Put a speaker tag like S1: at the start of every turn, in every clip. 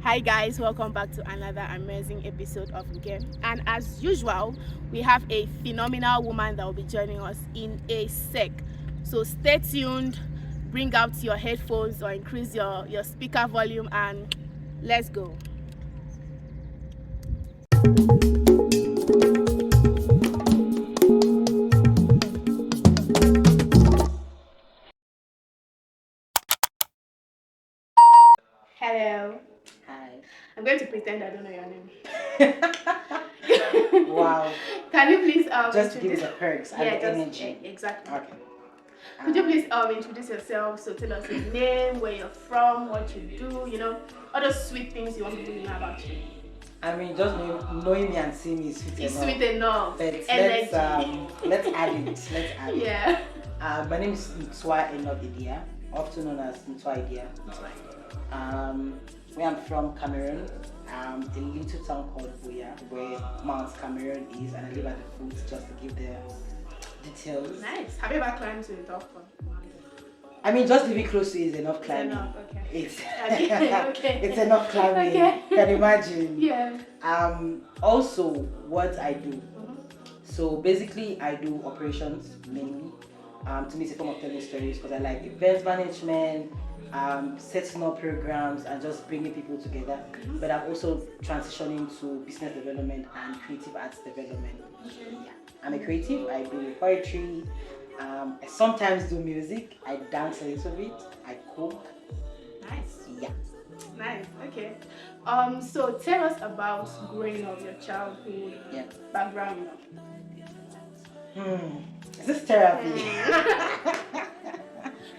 S1: Hi guys, welcome back to another amazing episode of Nke. And as usual, we have a phenomenal woman that will be joining us in a sec. So stay tuned, bring out your headphones or increase your speaker volume and let's go. Hello.
S2: Hi.
S1: I'm going to pretend I don't know your name.
S2: Wow.
S1: Can you please
S2: Just to give it the perks and the energy.
S1: Exactly.
S2: Okay.
S1: Could you please introduce yourself? So tell us your name, where you're from, what you do, all those sweet things you want people to know about you.
S2: I mean, just knowing me and seeing me is sweet
S1: It's
S2: enough.
S1: sweet enough.
S2: But let's add it. Let's add it.
S1: Yeah.
S2: My name is Ntua Edia, often known as Ntua Edia. Where I'm from, Cameroon. A little town called Boya, where Mount Cameroon is, and I live at the foot just to give the details.
S1: Nice. Have you ever climbed to the top one?
S2: I mean, just living close to it is enough climbing.
S1: Enough, okay.
S2: It's
S1: okay.
S2: It's enough climbing.
S1: Okay.
S2: Can you imagine?
S1: Yeah.
S2: Also, what I do. So basically, I do operations mainly. To me, it's a form of telling stories because I like event management, setting up programs, and just bringing people together. But I'm also transitioning to business development and creative arts development. Yeah. I'm a creative. I do poetry. I sometimes do music. I dance a little bit. I cook.
S1: Nice.
S2: Yeah.
S1: Nice. Okay. So tell us about growing up, your childhood, background.
S2: Is this therapy?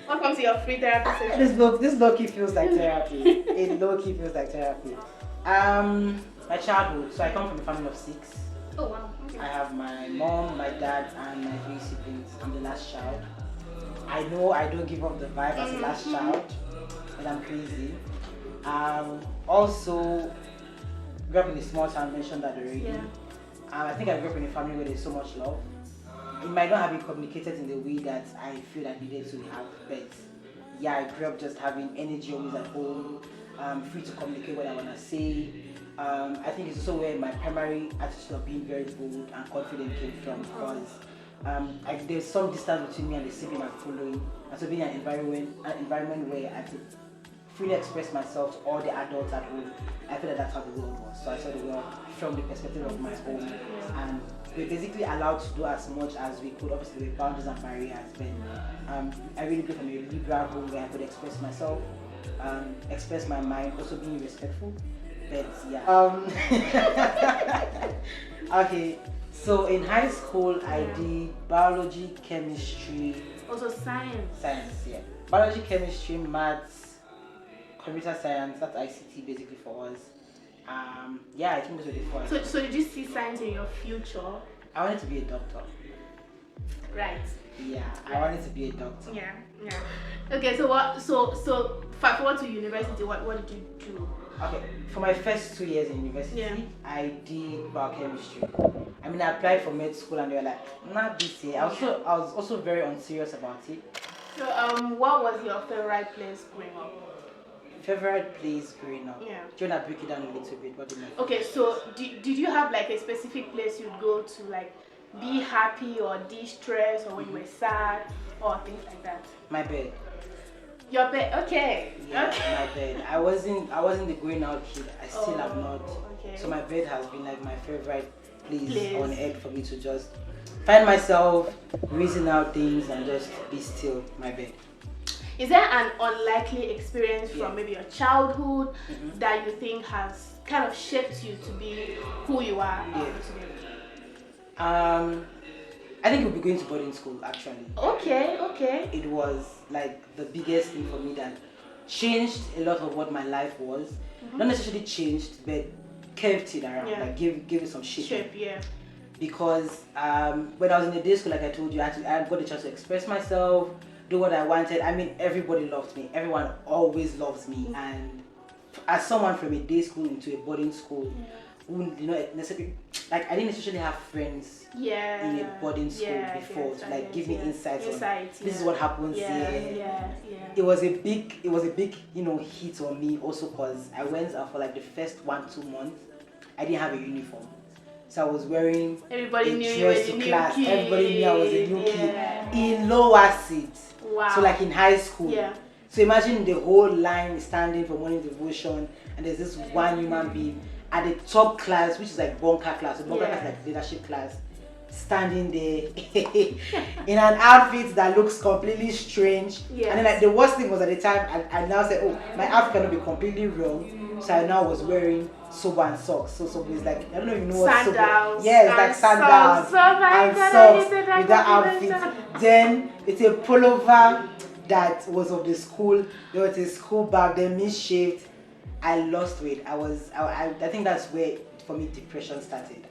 S1: What comes to your free therapy session?
S2: This low-key feels like therapy. It low-key feels like therapy. My childhood. So I come from a family of 6.
S1: Oh wow. Okay.
S2: I have my mom, my dad, and my 3 siblings. I'm the last child. I know I don't give up the vibe as the last child, but I'm crazy. Also, grew up in a small town, mentioned that already.
S1: Yeah.
S2: I think I grew up in a family where there's so much love. It might not have been communicated in the way that I feel I needed to have, but yeah, I grew up just having energy always at home, free to communicate what I want to say. I think it's also where my primary attitude of being very bold and confident came from, because there's some distance between me and the sibling I'm following, and so being an environment where I could freely express myself to all the adults at home, I feel like that's how the world was. So I saw the world from the perspective of my home, and we're basically allowed to do as much as we could. Obviously, with boundaries and barriers, but I really grew from a liberal home where I could express myself, express my mind, also being respectful. But yeah. Okay, so in high school, I did biology, chemistry.
S1: Also science.
S2: Science, yeah. Biology, chemistry, maths, computer science. That's ICT basically for us. Yeah, I think those were the 4.
S1: So did you see signs in your future?
S2: I wanted to be a doctor.
S1: Right.
S2: Yeah, I wanted to be a doctor.
S1: Yeah. Okay, so what? So fast forward to university. What did you do?
S2: Okay, for my first 2 years in university, I did biochemistry. I mean, I applied for med school and they were like, not this year. I was also very unserious about it.
S1: So what was your favorite place growing up?
S2: Favorite place growing up?
S1: Yeah.
S2: Do you want to break it down a little bit? What do you mean?
S1: Okay, so did you have like a specific place you'd go to like be happy or de-stress, or when you were sad or things like that?
S2: My bed.
S1: Your bed, okay.
S2: Yeah,
S1: okay.
S2: My bed. I wasn't the going out kid. I still am not.
S1: Okay.
S2: So my bed has been like my favorite place on earth for me to just find myself, reason out things, and just be still. My bed.
S1: Is there an unlikely experience from maybe your childhood that you think has kind of shaped you to be who you are today?
S2: I think it would be going to boarding school actually.
S1: Okay.
S2: It was like the biggest thing for me that changed a lot of what my life was. Not necessarily changed, but curved it around, like gave it some shape. Because when I was in the day school, like I told you, I got the chance to express myself, do what I wanted. I mean, everybody loved me. Everyone always loves me. And as someone from a day school into a boarding school, who necessarily like I didn't necessarily have friends
S1: Yeah.
S2: in a boarding school
S1: Yeah, I
S2: before
S1: get
S2: to like
S1: it,
S2: give me
S1: yeah.
S2: insights on
S1: Insights,
S2: this is
S1: yeah.
S2: what happens
S1: Yeah,
S2: here.
S1: yeah.
S2: It was a big hit on me also because I went for like the first 1-2 months I didn't have a uniform. So I was wearing
S1: Everybody
S2: a
S1: knew you
S2: dress
S1: were
S2: to
S1: the new
S2: class.
S1: kid.
S2: Everybody knew I was a new
S1: Yeah.
S2: kid in lower seat.
S1: Wow.
S2: So like in high school.
S1: Yeah.
S2: So imagine the whole line standing for morning devotion and there's this one human being at the top class, which is like bunker class. So bunker class is like leadership class, standing there in an outfit that looks completely strange.
S1: Yes.
S2: And then like the worst thing was at the time I now said, oh, my outfit cannot be completely wrong. So I now was wearing sober and socks. So sober is like, I don't know if you know what sober.
S1: Sandals.
S2: Yes, like sandals and socks with that outfit. Then it's a pullover that was of the school. There was a school bag, then misshaped. I lost weight. I think that's where for me depression started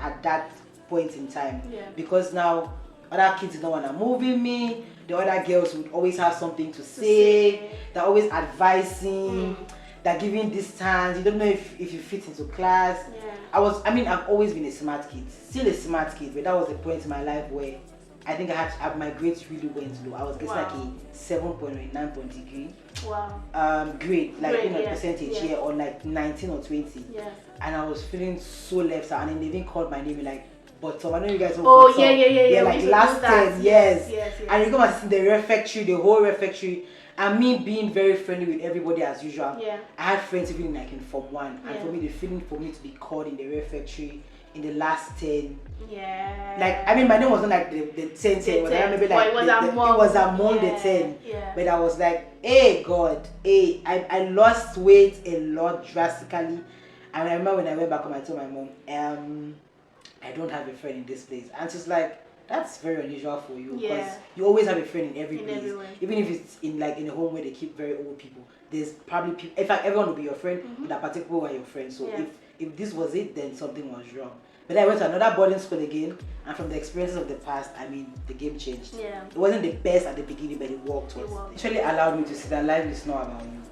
S2: at that point in time.
S1: Yeah.
S2: Because now other kids don't want to move with me. The other girls would always have something to say. They're always advising. They're giving distance. You don't know if you fit into class.
S1: Yeah.
S2: I've always been a smart kid. Still a smart kid, but that was the point in my life where I think my grades really went low. I was getting like a 7.9 point degree.
S1: Wow.
S2: Grade, like
S1: Grade,
S2: percentage here on like 19 or 20.
S1: Yeah.
S2: And I was feeling so left out, and then they even called my name like, but I know you guys know.
S1: Oh yeah.
S2: Like last 10
S1: years.
S2: yes. And you come and see the refectory, the whole refectory, and me being very friendly with everybody as usual.
S1: Yeah.
S2: I had friends even like in Form 1, and for me the feeling for me to be called in the refectory in the last 10.
S1: Yeah.
S2: Like my name wasn't like the 10, it was like maybe like it was among the 10.
S1: Yeah.
S2: But I was like, hey God, hey, I lost weight a lot drastically. And I remember when I went back home, I told my mom, I don't have a friend in this place. And she's like, that's very unusual for you because you always have a friend in every place.
S1: Everywhere.
S2: Even if it's in a home where they keep very old people. There's probably people, in fact, everyone will be your friend, but that particular people are your friend. So if this was it, then something was wrong. But then I went to another boarding school again, and from the experiences of the past, the game changed.
S1: Yeah.
S2: It wasn't the best at the beginning, but it worked. It actually allowed me to see that life is not about you.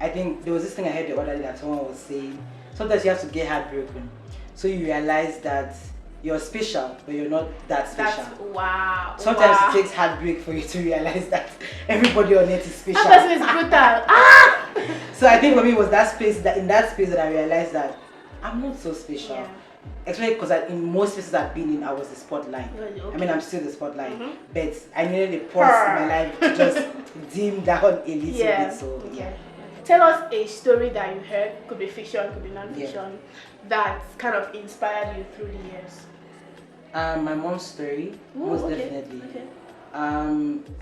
S2: I think there was this thing I heard the other day that someone was saying, sometimes you have to get heartbroken. So you realize that you're special, but you're not that special.
S1: Wow.
S2: Sometimes it takes heartbreak for you to realize that everybody on earth is special.
S1: That person is brutal.
S2: So I think for me it was in that space that I realized that I'm not so special.
S1: Yeah.
S2: Especially because in most places I've been in, I was the spotlight.
S1: Okay.
S2: I'm still the spotlight. But I needed a pause in my life to just dim down a little bit. So yeah.
S1: Tell us a story that you heard, could be fiction, could be non-fiction, that kind of inspired you through the years.
S2: My mom's story, most definitely.
S1: Okay.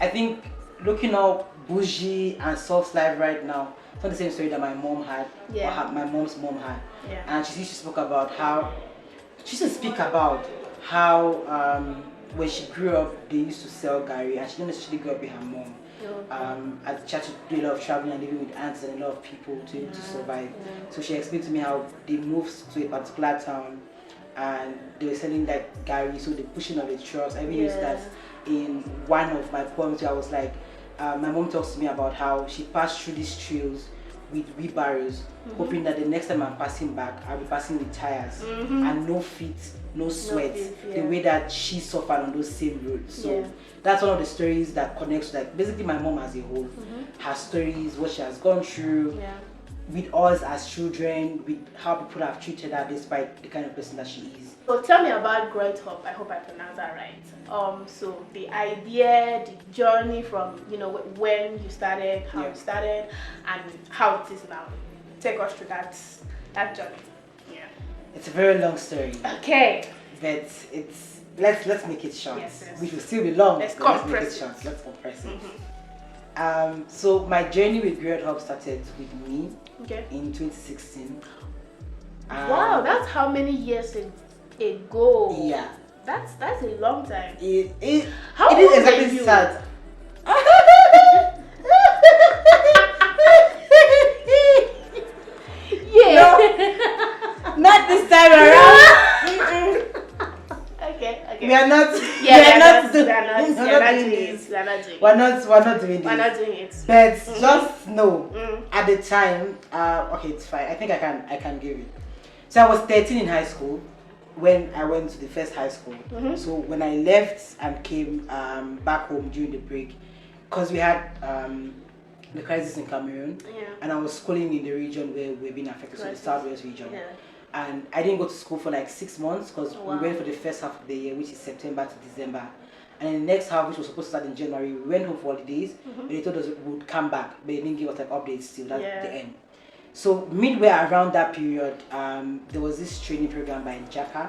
S2: I think looking up bougie and soft life right now, it's not the same story that my mom had, or my mom's mom had.
S1: Yeah.
S2: And she used to speak about how when she grew up, they used to sell gari, and she didn't necessarily grow up with her mom. She had to do a lot of traveling and living with aunts and a lot of people to survive. So she explained to me how they moved to a particular town and they were selling like gari, so the pushing of the trucks. I even used that in one of my poems where I was like, my mom talks to me about how she passed through these trails with wheelbarrows, hoping that the next time I'm passing back, I'll be passing with tires and no feet, no sweat, the way that she suffered on those same roads. So that's one of the stories that connects like basically my mom as a whole, her stories, what she has gone through, with us as children, with how people have treated her despite the kind of person that she is.
S1: So tell me about growing up. I hope I pronounced that right. So the idea, the journey from when you started, how you started, and how it is now. Take us through that journey. Yeah.
S2: It's a very long story.
S1: Okay.
S2: But let's make it short.
S1: Yes.
S2: Which will still be long.
S1: Let's
S2: compress it. Let's compress it. So my journey with growing up started with me in 2016.
S1: Wow, that's how many years ago?
S2: Yeah.
S1: That's a long time.
S2: It is
S1: exactly
S2: sad. No, not this time around.
S1: Okay.
S2: We are not.
S1: We're not doing this.
S2: We're not doing
S1: it.
S2: But just know, at the time, okay, it's fine. I think I can give it. So I was 13 in high school. when I went to the first high school. So when I left and came back home during the break, because we had the crisis in Cameroon, and I was schooling in the region where we've been affected, so the Southwest region. And I didn't go to school for like 6 months because we went for the first half of the year, which is September to December. And in the next half, which was supposed to start in January, we went home for holidays, but they told us we would come back, but they didn't give us like updates still. That's the end. So midway around that period, there was this training program by Jaka.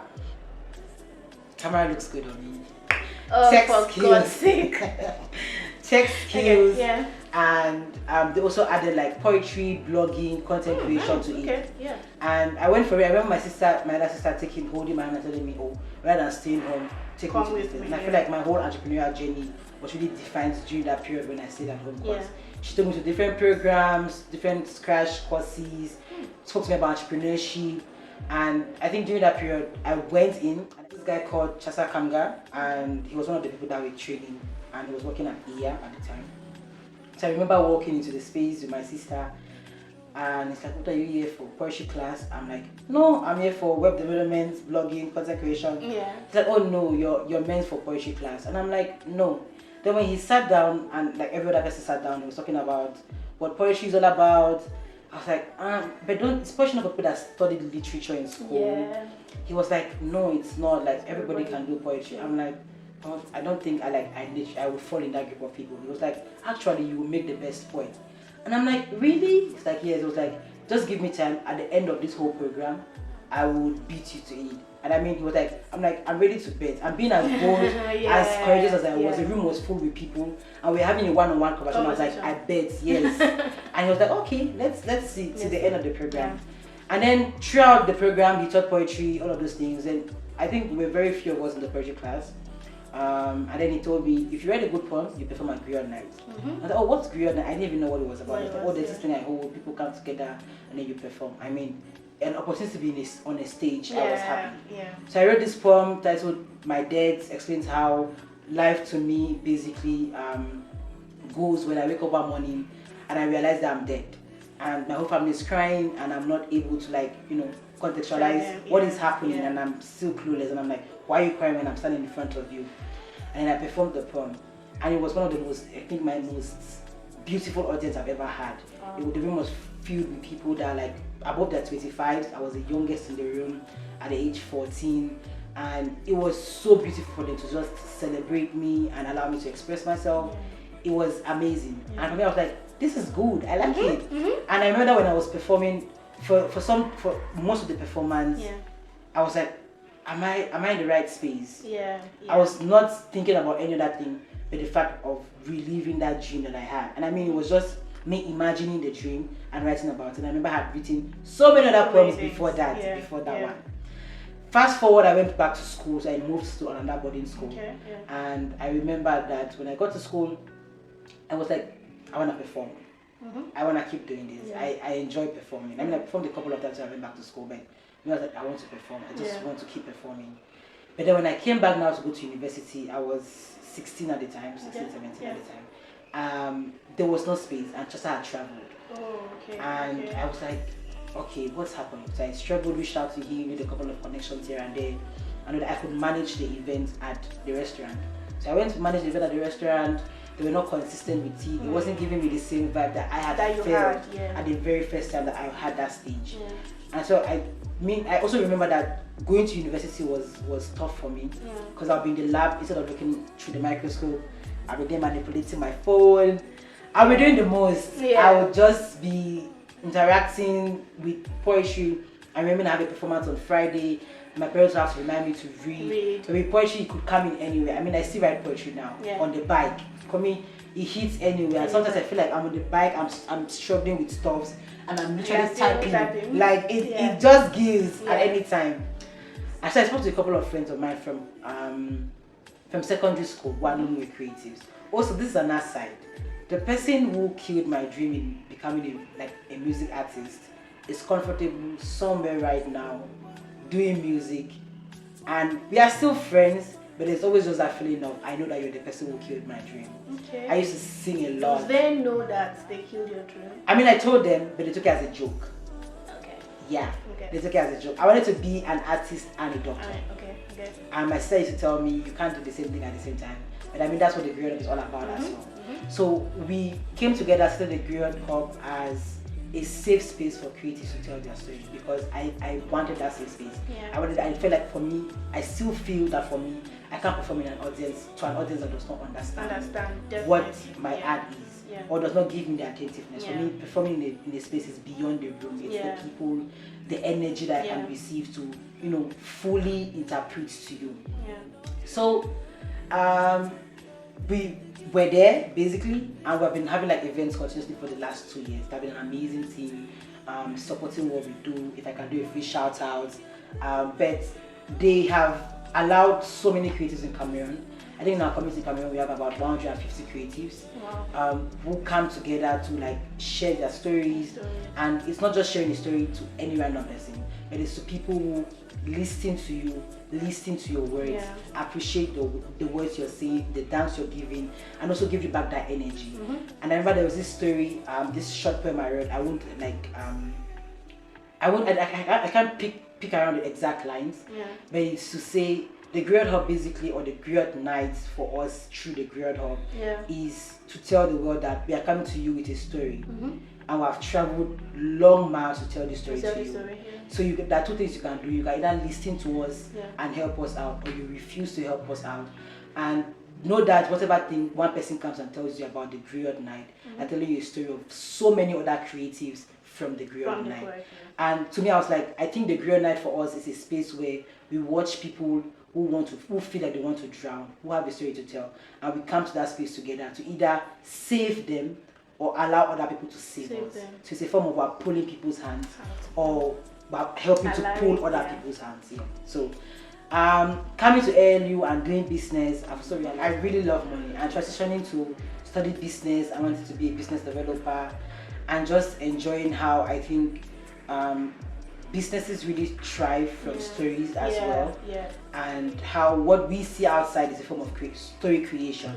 S2: Camera looks good on me.
S1: Oh,
S2: Tech
S1: for
S2: skills.
S1: God's sake.
S2: Tech skills.
S1: Okay,
S2: And they also added like poetry, blogging, content creation to it. And I went for it. I remember my other sister holding my hand and telling me, oh, rather than staying home, take me to this thing. And I feel like my whole entrepreneurial journey was really defined during that period when I stayed at home. Because she took me to different programs, different crash courses, spoke to me about entrepreneurship. And I think during that period, I went in, and this guy called Chasa Kamga, and he was one of the people that were training, and he was working at Edia at the time. So I remember walking into the space with my sister, and it's like, what are you here for? Poetry class? I'm like, no, I'm here for web development, blogging, content creation. He's like, oh no, you're meant for poetry class. And I'm like, no. Then when he sat down, and like every other person sat down, he was talking about what poetry is all about. I was like, but it's poetry not for people that studied literature in school. He was like, no, it's not. Like everybody can do poetry. I'm like, I don't think I would fall in that group of people. He was like, actually, you will make the best poet. And I'm like, really? It's like, yes. It was like, just give me time. At the end of this whole program, I will beat you to it. And I mean, he was like, I'm ready to bet. I'm being as bold, as courageous as I was. The room was full with people, and we were having a one-on-one conversation. I was like, I bet, yes. And he was like, okay, let's see to the end of the program. And then throughout the program, he taught poetry, all of those things. And I think there were very few of us in the poetry class. And then he told me, if you write a good poem, you perform at griot night. I thought, oh, what's griot night? I didn't even know what it was about. Like, oh, there's this thing I hold, people come together and then you perform. I mean, an opportunity to be on a stage, I was happy. So I wrote this poem titled My Dead, explains how life to me basically goes when I wake up one morning and I realize that I'm dead. And my whole family is crying and I'm not able to contextualize what is happening and I'm still clueless and I'm like, why are you crying when I'm standing in front of you? And I performed the poem and it was one of the most, I think my most beautiful audience I've ever had. The room was filled with people that are like above their 25s. I was the youngest in the room at the age 14 and it was so beautiful for them to just celebrate me and allow me to express myself. It was amazing. And for me I was like, this is good, I like it. And I remember when I was performing for most of the performance, I was like, am I in the right space? I was not thinking about any other thing but the fact of reliving that dream that I had. And I mean, it was just me imagining the dream and writing about it. And I remember I had written so many other poems before that one. Fast forward, I went back to school, so I moved to another boarding school. And I remember that when I got to school, I was like, I want to perform. I want to keep doing this. I enjoy performing. I mean, I performed a couple of times when I went back to school, but I was like, I want to perform. I just want to keep performing. But then when I came back now to go to university, I was 16 at the time, 17 at the time. There was no space and just I had traveled. And I was like, okay, what's happening? So I struggled, reached out to him, made a couple of connections here and there. I know that I could manage the event at the restaurant. So I went to manage the event at the restaurant. They were not consistent with it. It wasn't giving me the same vibe that I had felt at the very first time that I had that stage. And so I also remember that going to university was tough for me because I'll be in the lab instead of looking through the microscope. I'll be there manipulating my phone. I'll be doing the most. I would just be interacting with poetry. I remember I had a performance on Friday. My parents would have to remind me to read. So with poetry, it could come in anywhere. I mean, I still write poetry now on the bike. For me, it hits anywhere. And sometimes I feel like I'm on the bike, I'm struggling with stuffs, and I'm literally typing. Like it just gives at any time. Actually, I spoke to a couple of friends of mine from secondary school who are known with creatives. Also, this is another side. The person who killed my dream in becoming a music artist is comfortable somewhere right now doing music, and we are still friends, but there's always just that feeling of, I know that you're the person who killed my dream. I used to sing a lot.
S1: Do they know that they killed your dream?
S2: I mean, I told them, but they took it as a joke. Yeah,
S1: Okay.
S2: they took it as a joke. I wanted to be an artist and a doctor.
S1: Alright, okay.
S2: And my sister used to tell me you can't do the same thing at the same time. But I mean that's what the Griot Hub is all about as well. So we came together, started the Griot Hub as a safe space for creatives to tell their stories, because I wanted that safe space.
S1: Yeah.
S2: I felt like for me, I still feel that for me, I can't perform in an audience that does not understand what my art is, or does not give me the attentiveness. For me, performing in a space is beyond the room. It's the people, the energy that I can receive to, you know, fully interpret to you. So we were there basically, and we've been having like events continuously for the last 2 years. They've been an amazing team, supporting what we do. If I can do a free shout out, but they have allowed so many creatives in Cameroon. I think in our community in Cameroon we have about 150 creatives who come together to like share their stories. And it's not just sharing a story to any random person, but it's to people who listen to you, listen to your words, appreciate the words you're saying, the dance you're giving, and also give you back that energy. And I remember there was this story, this short poem I wrote. I can't pick around the exact lines, but it's to say the Griot Hub basically, or the Griot Nights for us through the Griot Hub, is to tell the world that we are coming to you with a story, and we have traveled long miles to tell this story to you. So there are two things you can do. You can either listen to us and help us out, or you refuse to help us out. And know that whatever thing one person comes and tells you about the Griot Night, I'm telling you a story of so many other creatives from the Griot Night. And to me, I was like, I think the Griot Night for us is a space where we watch people who feel like they want to drown, who have a story to tell, and we come to that space together to either save them or allow other people to save us. So it's a form of our pulling people's hands, or helping to pull other people's hands. So coming to ALU and doing business, I really love money, and transitioning to study business. I wanted to be a business developer, and just enjoying how I think businesses really thrive from stories as well, and how what we see outside is a form of story creation.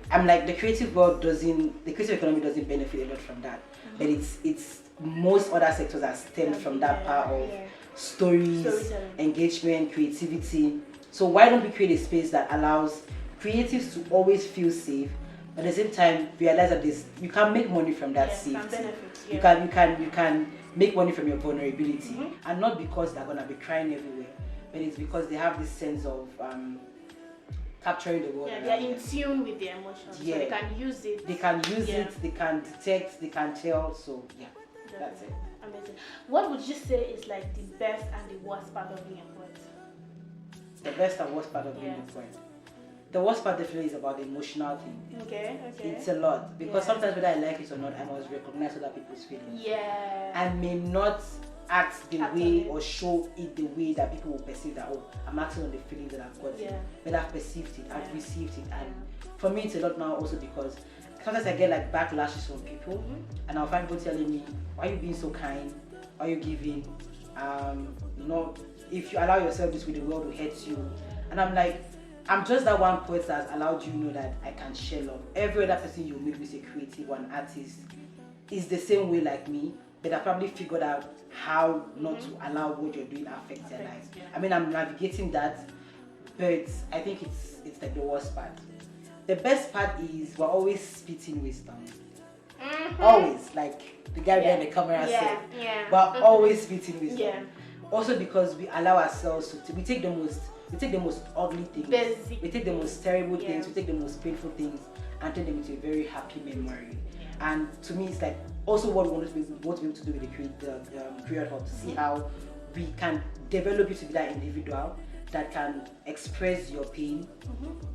S2: I'm like, the creative economy doesn't benefit a lot from that, but it's most other sectors are stemmed from that part of stories, engagement, creativity. So why don't we create a space that allows creatives to always feel safe, but at the same time realize that you can make money from that safety. You can make money from your vulnerability, and not because they're gonna be crying everywhere, but it's because they have this sense of capturing the world.
S1: They're in tune with their emotions, so they can use it. They can
S2: detect, they can tell. So that's it.
S1: Amazing. What would you say is like the best and the worst part of being a poet?
S2: The best and worst part of being a poet. The worst part definitely is about the emotional thing.
S1: Okay.
S2: It's a lot, because sometimes whether I like it or not, I must recognize other people's feelings. I may not act the way or show it the way that people will perceive that, oh, I'm acting on the feelings that I've got, but I've perceived it, I've received it. And for me, it's a lot now also because sometimes I get like backlashes from people, and I'll find people telling me, why are you being so kind? Why are you giving? If you allow yourself this way, the world will hurt you. And I'm like, I'm just that one poet that has allowed you to know that I can share love. Every other person you meet who is a creative or an artist is the same way like me, but I probably figured out how not to allow what you're doing affect their lives. I mean, I'm navigating that, but I think it's like the worst part. The best part is we're always spitting wisdom. Always, like the guy behind the camera said, we're always spitting wisdom. Also because we allow ourselves to we take the most ugly things, we take the most terrible things, we take the most painful things, and turn them into a very happy memory. And to me, it's like also what we want to be able to do with the Griot Hub, to see how we can develop you to be that individual that can express your pain,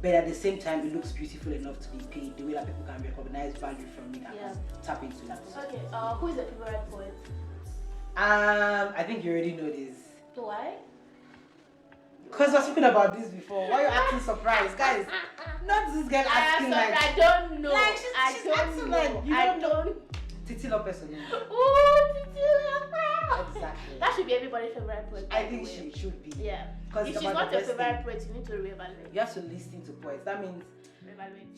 S2: but at the same time it looks beautiful enough to be paid, the way that people can recognize value from it and tap into it.
S1: Okay, who is your favorite poet?
S2: I think you already know this.
S1: Why?
S2: Because we're speaking about this before. Why are you acting surprised, guys? Not this girl asking
S1: I don't know.
S2: Like she's acting like you don't know. Titi Lopez.
S1: Oh, Titi Lopez.
S2: Exactly.
S1: That should be everybody's favorite poet.
S2: I think she should be.
S1: Yeah.
S2: Because
S1: if she's not your favorite poet, you need to reevaluate.
S2: You have to listen to poets. That means
S1: reevaluate.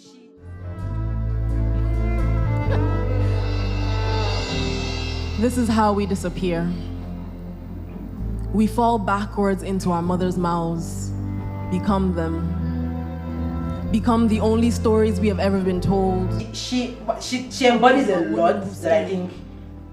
S3: This is how we disappear. We fall backwards into our mother's mouths, become them. Become the only stories we have ever been told.
S2: She embodies a lot that I think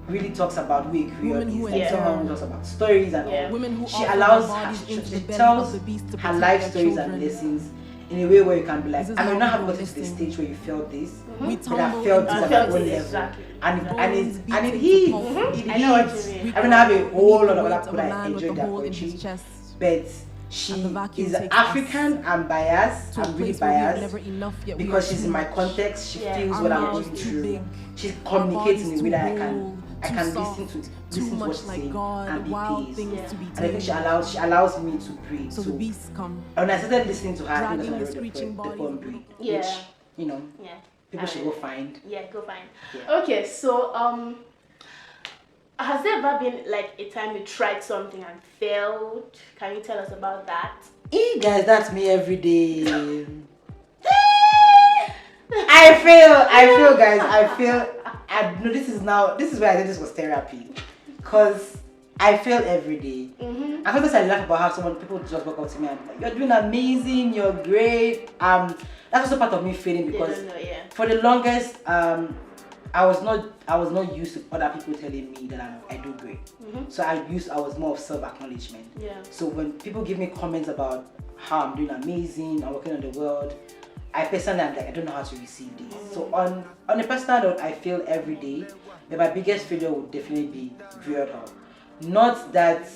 S2: really talks about who a creole is. Like someone who talks about stories and all.
S3: Women who
S2: She
S3: offer
S2: allows
S3: their bodies into
S2: she
S3: the belly
S2: tells
S3: of the beast to
S2: her
S3: protect
S2: life
S3: their
S2: stories
S3: children.
S2: and lessons in a way where you can be like,
S3: This is
S2: I may
S3: how
S2: not have
S3: people
S2: gotten to the
S3: listen.
S2: stage where you felt this,
S3: We
S2: but I
S3: tumble
S2: felt it
S3: into
S2: at
S1: felt
S2: my own
S1: it,
S2: level.
S1: exactly.
S2: And it
S3: Bones
S2: hits.
S3: beating to pulp.
S2: It
S1: I know what you
S2: hits.
S1: mean.
S2: I mean, I have a whole lot of
S3: The
S2: other
S3: weight
S2: people
S3: a
S2: that
S3: man with
S2: enjoy
S3: a
S2: their
S3: hole in
S2: poetry,
S3: his chest.
S2: but she
S3: And the vacuum
S2: is
S3: takes
S2: African.
S3: us
S2: I'm biased.
S3: to a
S2: I'm really
S3: place where we have
S2: biased
S3: never enough, yet we
S2: because
S3: are
S2: she's
S3: too
S2: in my
S3: much.
S2: context. She feels
S3: Our
S2: what I'm
S3: mouths
S2: going
S3: too
S2: through.
S3: big,
S2: She
S3: our
S2: communicates in
S3: bodies
S2: a way
S3: too
S2: that I
S3: bold,
S2: can
S3: too
S2: listen
S3: soft,
S2: to
S3: too
S2: what
S3: much
S2: she's
S3: like
S2: saying
S3: God,
S2: and be
S3: wild
S2: pleased.
S3: things to be
S2: And I think
S3: tamed.
S2: she allows me to breathe.
S3: So the beasts come,
S2: when I started listening to her, I think that's
S3: dragging
S2: when I
S3: the
S2: wrote
S3: screeching
S2: the
S3: bodies
S2: poem
S3: of
S2: Breathe,
S1: Yeah.
S2: which, you know,
S1: Yeah.
S2: people should go find.
S1: Yeah, go find.
S2: Yeah.
S1: Okay, so has there ever been like a time you tried something and failed? Can you tell us about that?
S2: Hey guys, that's me every day. I feel guys, I know this is where I think this was therapy. Cause I fail every day. And sometimes I laugh about how people just walk up to me and be like, you're doing amazing, you're great. That's also part of me failing because
S1: They don't know, yeah.
S2: for the longest, I was not used to other people telling me that I do great. So I was more of self-acknowledgement.
S1: Yeah.
S2: So when people give me comments about how I'm doing amazing, I'm working on the world, I personally am like, I don't know how to receive this. So on a personal note, I fail every day. But my biggest failure would definitely be Grilled Hub. Not that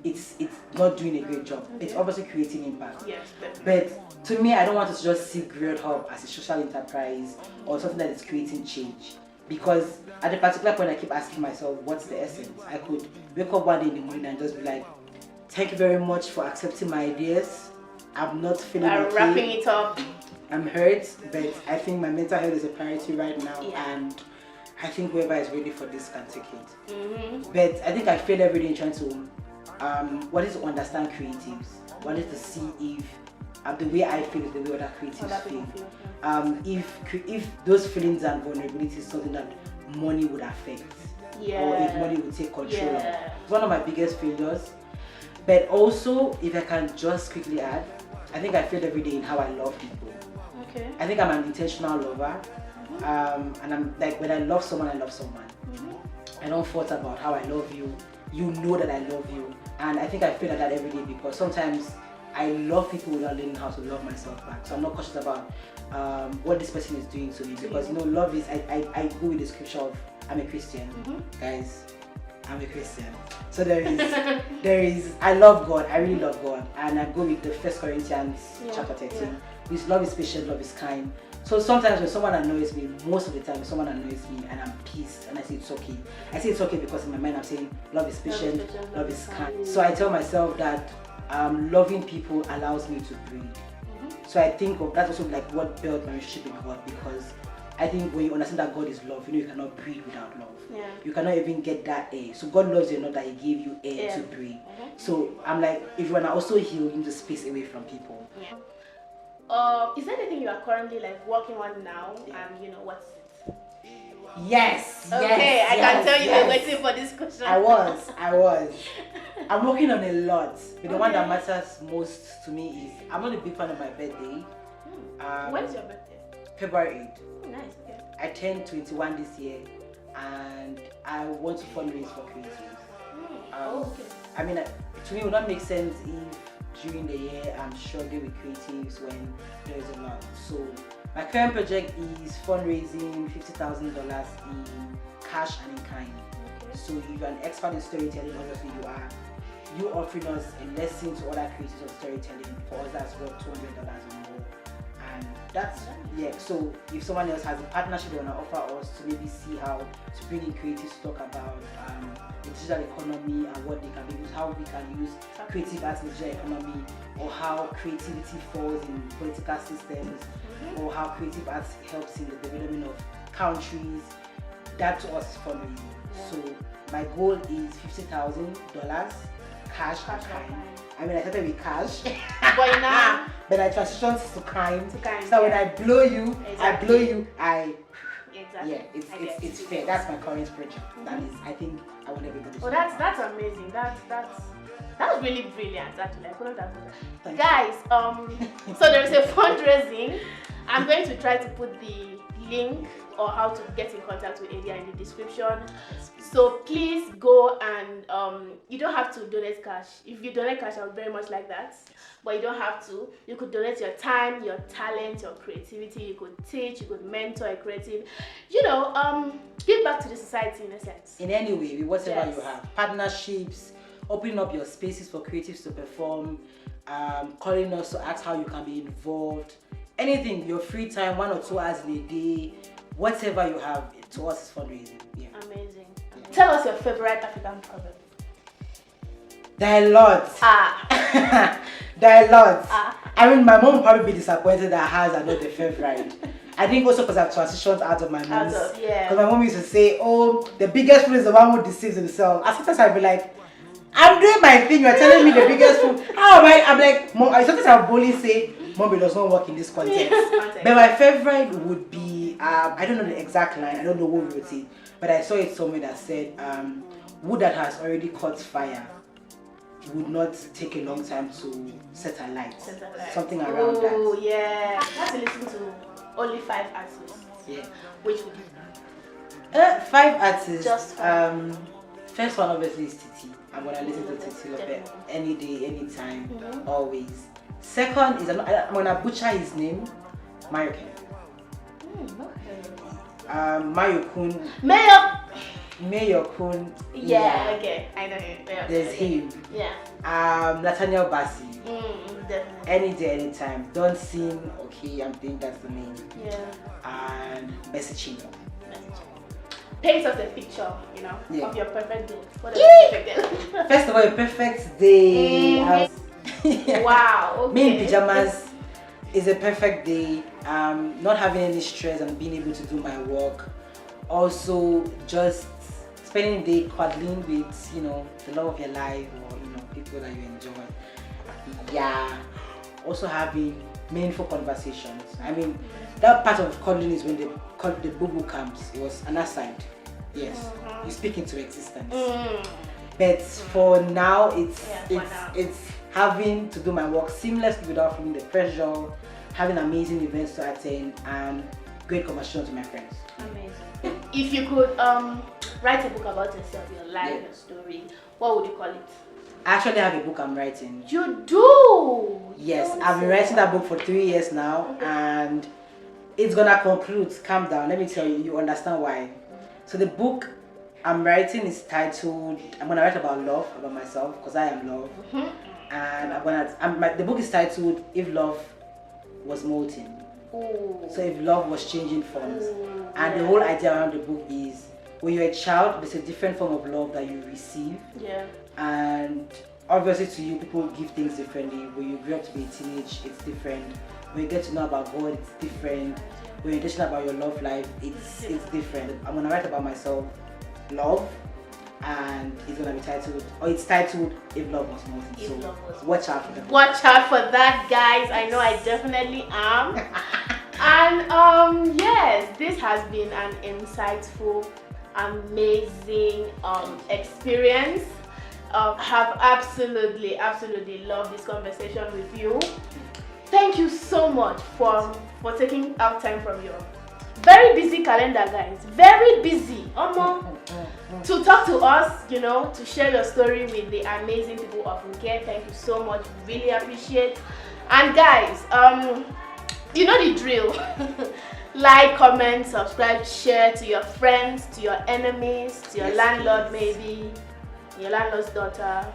S2: it's not doing a great job. It's obviously creating impact.
S1: Yes,
S2: But to me, I don't want to just see Grilled Hub as a social enterprise or something that is creating change. Because at a particular point, I keep asking myself, what's the essence? I could wake up one day in the morning and just be like, thank you very much for accepting my ideas. I'm not feeling okay.
S1: Wrapping it up.
S2: I'm hurt, but I think my mental health is a priority right now, and I think whoever is ready for this can take it. But I think I fail every day in trying to, one is to understand creatives, one is to see if the way I feel is the way other creatives feel. If those feelings and vulnerabilities is something that money would affect, or if money would take control of. It's one of my biggest failures. But also, if I can just quickly add, I think I fail every day in how I love people.
S1: Okay.
S2: I think I'm an intentional lover. And I'm like, when I love someone, I love someone. I don't thought about how I love you. You know that I love you. And I think I feel like that every day because sometimes I love people without learning how to love myself back. So I'm not cautious about what this person is doing to me because, you know, love is, I go with the scripture of, I'm a Christian. Guys, I'm a Christian. So there is, I love God, I really love God. And I go with the 1 Corinthians chapter 13. Which love is patient, love is kind. So sometimes when someone annoys me, most of the time when someone annoys me and I'm pissed and I say it's okay. I say it's okay because in my mind I'm saying love is patient, love is kind. So I tell myself that loving people allows me to breathe. So I think that's also like what built my relationship with God because I think when you understand that God is love, you know you cannot breathe without love. You cannot even get that air. So God loves you enough that He gave you air to breathe. So I'm like, if you wanna also heal, you need to space away from people.
S1: Is there anything you are currently like working on now, and you know what's it?
S2: Yes.
S1: Okay, I can tell you were waiting for this question.
S2: I was. I'm working on a lot, but the one that matters most to me is I'm not a big fan of my birthday.
S1: When's your birthday?
S2: February 8th.
S1: Oh, nice. Okay.
S2: I turned 21 this year, and I want to fundraise for creatives.
S1: Okay.
S2: I mean, to me, it would not make sense if during the year I'm struggling with creatives when there is a lot. So my current project is fundraising $50,000 in cash and in kind. So if you're an expert in storytelling, obviously you offering us a lesson to other creators of storytelling. For us, that's worth $200 or more. And that's, so if someone else has a partnership they want to offer us to maybe see how to bring in creatives to talk about the digital economy and what they can use, how we can use creative arts in the digital economy, or how creativity falls in political systems, or how creative arts helps in the development of countries, that to us is fundraising. So my goal is $50,000 cash and kind. I mean, I started with cash,
S1: but now
S2: but I transitioned to kind.
S1: kind,
S2: So when I blow you,
S1: exactly.
S2: I blow you, I
S1: Exactly.
S2: Yeah, it's fair. That's my current project. That is, I think I want everybody to
S1: Oh,
S2: know.
S1: that's amazing. That was really brilliant. Actually, I couldn't have done that.
S2: Thank
S1: Guys, so there is a fundraising. I'm going to try to put the link or how to get in contact with Edia in the description. So please go and you don't have to donate cash. If you donate cash, I would very much like that. But you don't have to. You could donate your time, your talent, your creativity. You could teach, you could mentor a creative. You know, give back to the society in a sense.
S2: In any way, with whatever
S1: Yes.
S2: you have, partnerships, opening up your spaces for creatives to perform, calling us to ask how you can be involved, anything, your free time, 1 or 2 hours in a day, whatever you have, to us is fundraising. Yeah.
S1: Amazing. Tell us your favorite African proverb.
S2: There are lots.
S1: Ah.
S2: There are lots.
S1: Ah.
S2: I mean, my mom will probably be disappointed that hers are not the favorite. I think also because I've transitioned out of my mom's.
S1: Yeah.
S2: Because my mom used to say, oh, the biggest fool is the one who deceives himself. As sometimes I'll be like, I'm doing my thing, you're telling me the biggest fool. How am I? I'm like, Mom, sometimes I'll boldly say, Mommy does not work in this context. But my favorite would be, I don't know the exact line, I don't know who wrote it, but I saw it somewhere that said, wood that has already caught fire would not take a long time to set alight. Something around that.
S1: Oh, yeah. I have to listen to only 5 artists.
S2: Yeah.
S1: Which would you
S2: 5 artists.
S1: Just 5.
S2: First one obviously is Titi. I'm gonna listen to Titi Lope
S1: Definitely.
S2: any day, anytime, always. Second is, I'm gonna butcher his name, Mario Ken.
S1: Okay.
S2: Mario Kun. Mayor Kun.
S1: Yeah, okay. I know him. Yeah,
S2: There's
S1: okay.
S2: him.
S1: Yeah.
S2: Nathaniel Bassi.
S1: Definitely.
S2: Any day, anytime. Don't sing. Okay, I think that's the name.
S1: Yeah.
S2: And Bessie Chino.
S1: Paint us a picture, you know,
S2: Yeah.
S1: of your perfect day. What is your perfect day?
S2: First of all, a perfect day.
S1: Wow. Okay.
S2: Me in pajamas is a perfect day. Not having any stress and being able to do my work. Also, just spending the day cuddling with, you know, the love of your life or, you know, people that you enjoy. Yeah. Also having meaningful conversations. I mean, that part of cuddling is when the boo-boo comes. It was an aside. Yes. You speak into existence. But for now, it's having to do my work seamlessly without feeling the pressure, having amazing events to attend, and great conversations with my friends.
S1: Amazing. If you could write a book about yourself, your life, your story, what would you call it?
S2: I actually have a book I'm writing.
S1: You do?
S2: Yes, I've been writing that book for 3 years now, and it's gonna conclude. Calm down. Let me tell you. You understand why. So the book I'm writing is titled. I'm gonna write about love, about myself, because I am love. And the book is titled "If Love Was Molten."
S1: Ooh.
S2: So if love was changing forms.
S1: Ooh,
S2: And the whole idea around the book is when you're a child, there's a different form of love that you receive.
S1: Yeah.
S2: And obviously to you, people give things differently. When you grow up to be a teenage, it's different. When you get to know about God, it's different. When you're teaching about your love life, it's different. I'm gonna write about myself, love, and it's gonna be titled, or it's titled "If Love Was Molten."
S1: If
S2: So
S1: Love Was
S2: watch out for that.
S1: Watch out for that, guys. I know I definitely am. And yes, this has been an insightful, amazing experience. Have absolutely loved this conversation with you. Thank you so much for taking out time from your very busy calendar, guys. Very busy. To talk to us, you know, to share your story with the amazing people of Nke. Thank you so much. Really appreciate. And guys, you know the drill. Like, comment, subscribe, share to your friends, to your enemies, to your landlord, maybe your landlord's daughter.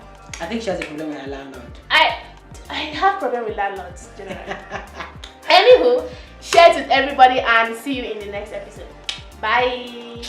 S2: I think she has a problem with her landlord.
S1: I have problem with landlords generally. Anywho, share it with everybody and see you in the next episode. Bye.